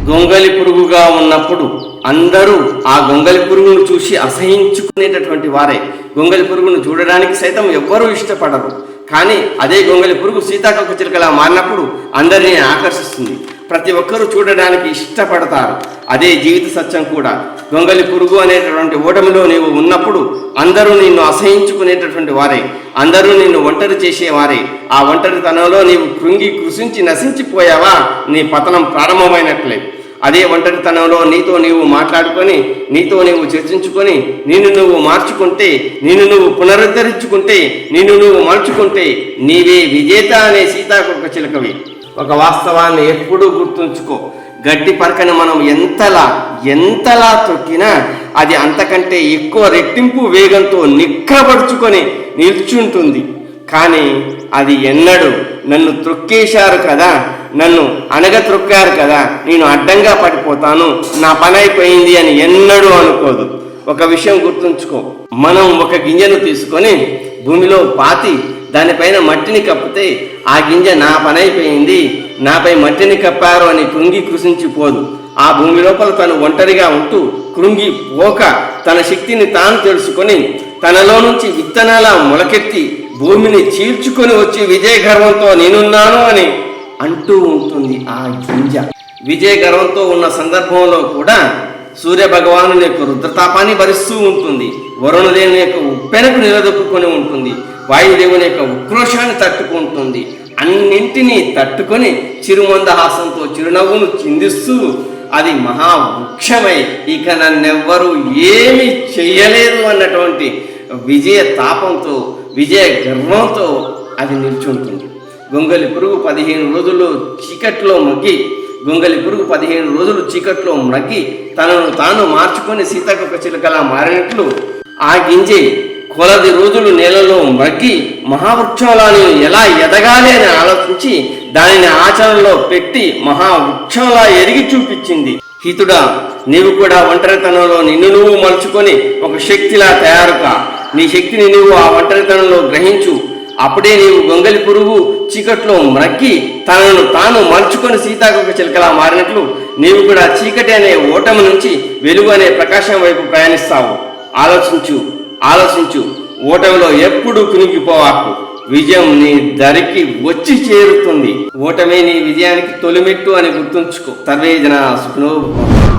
గొంగలి పురుగుగా ఉన్నప్పుడు అందరూ ఆ గొంగలి పురుగును చూసి అసహించుకునేటటువంటి వారే. గొంగలి పురుగును చూడడానికి సైతం ఎవ్వరూ ఇష్టపడరు. కానీ అదే గొంగలి పురుగు సీతాకోకచిలుకలా మారినప్పుడు అందరినీ ఆకర్షిస్తుంది. ప్రతి ఒక్కరూ చూడడానికి ఇష్టపడతారు. అదే జీవిత సత్యం కూడా. గొంగలి పురుగు అనేటటువంటి ఓటమిలో నీవు ఉన్నప్పుడు అందరూ నిన్ను అసహించుకునేటటువంటి వారే, అందరూ నిన్ను ఒంటరి చేసేవారే. ఆ ఒంటరితనంలో నీవు కృంగి కృషించి నశించిపోయావా, నీ పతనం ప్రారంభమైనట్లే. అదే ఒంటరితనంలో నీతో నీవు మాట్లాడుకొని, నీతో నీవు చర్చించుకొని, నిన్ను నువ్వు మార్చుకుంటే, నిన్ను నువ్వు పునరుద్ధరించుకుంటే, నిన్ను నువ్వు మలుచుకుంటే నీవే విజేత అనే సీతాకోకచిలుకవి. ఒక వాస్తవాన్ని ఎప్పుడూ గుర్తుంచుకో. గడ్డి పరకను మనం ఎంతలా తొక్కినా అది అంతకంటే ఎక్కువ రెట్టింపు వేగంతో నిక్కబడుచుకొని నిల్చుంటుంది. కానీ అది ఎన్నడూ నన్ను త్రొక్కేశారు కదా, నన్ను త్రొక్కారు కదా, నేను అడ్డంగా పడిపోతాను, నా పని అయిపోయింది అని ఎన్నడూ అనుకోదు. ఒక విషయం గుర్తుంచుకో. మనం ఒక గింజను తీసుకొని భూమిలో పాతి దానిపైన మట్టిని కప్పితే ఆ గింజ నా పని అయిపోయింది, నాపై మట్టిని కప్పారు అని కృంగి కృషించిపోదు. ఆ భూమి లోపల తను ఒంటరిగా ఉంటూ కృంగి పోక తన శక్తిని తాను తెలుసుకొని తనలో నుంచి విత్తనాల మొలకెత్తి భూమిని చీల్చుకొని వచ్చి విజయ గర్వంతో నేనున్నాను అని అంటూ ఉంటుంది ఆ గింజ. విజయ గర్వంతో ఉన్న సందర్భంలో కూడా సూర్య భగవాను యొక్క రుద్రతాపాన్ని భరిస్తూ ఉంటుంది. వరుణదేవుని యొక్క ఉప్పెనకు నిలదొక్కుని ఉంటుంది. వాయుదేవుని యొక్క ఉక్రోషాన్ని తట్టుకుంటుంది. అన్నింటినీ తట్టుకొని చిరుమందహాసంతో చిరునవ్వును చిందిస్తూ అది మహావృక్షమై ఇక నన్నెవ్వరూ ఏమీ చెయ్యలేదు అన్నటువంటి విజయ తాపంతో, విజయ గర్వంతో అది నిల్చుంటుంది. గొంగలి పురుగు 15 రోజుల్లో చీకట్లో మగ్గి, గొంగలి పురుగు 15 రోజులు చీకట్లో మగ్గి తనను తాను మార్చుకొని సీతాకోకచిలుకలా మారినట్లు ఆ గింజే కొలది రోజులు నేలలో మగ్గి మహావృక్షంలా నేను ఎలా ఎదగాలి అని ఆలోచించి దానిని ఆచరణలో పెట్టి మహావృక్షంలా ఎదిగి చూపించింది. హితుడా, నీవు కూడా ఒంటరితనంలో నిన్ను నువ్వు మలుచుకొని ఒక శక్తిలా తయారుకా. నీ శక్తిని నీవు ఆ ఒంటరితనంలో గ్రహించు. అప్పుడే నీవు గొంగలి పురుగు చీకట్లో మ్రగ్గి తనను తాను మలుచుకొని సీతాకోకచిలుకలా మారినట్లు నీవు కూడా చీకటి అనే ఓటమి నుంచి వెలుగు అనే ప్రకాశం వైపు ప్రయాణిస్తావు. ఆలోచించు. ఓటమిలో ఎప్పుడూ కునిగిపోవాకు. విజయం నీ దరికి వచ్చి చేరుతుంది. ఓటమే నీ విజయానికి తొలిమెట్టు అని గుర్తుంచుకో. సర్వే జనా సుఖినో భవంతు.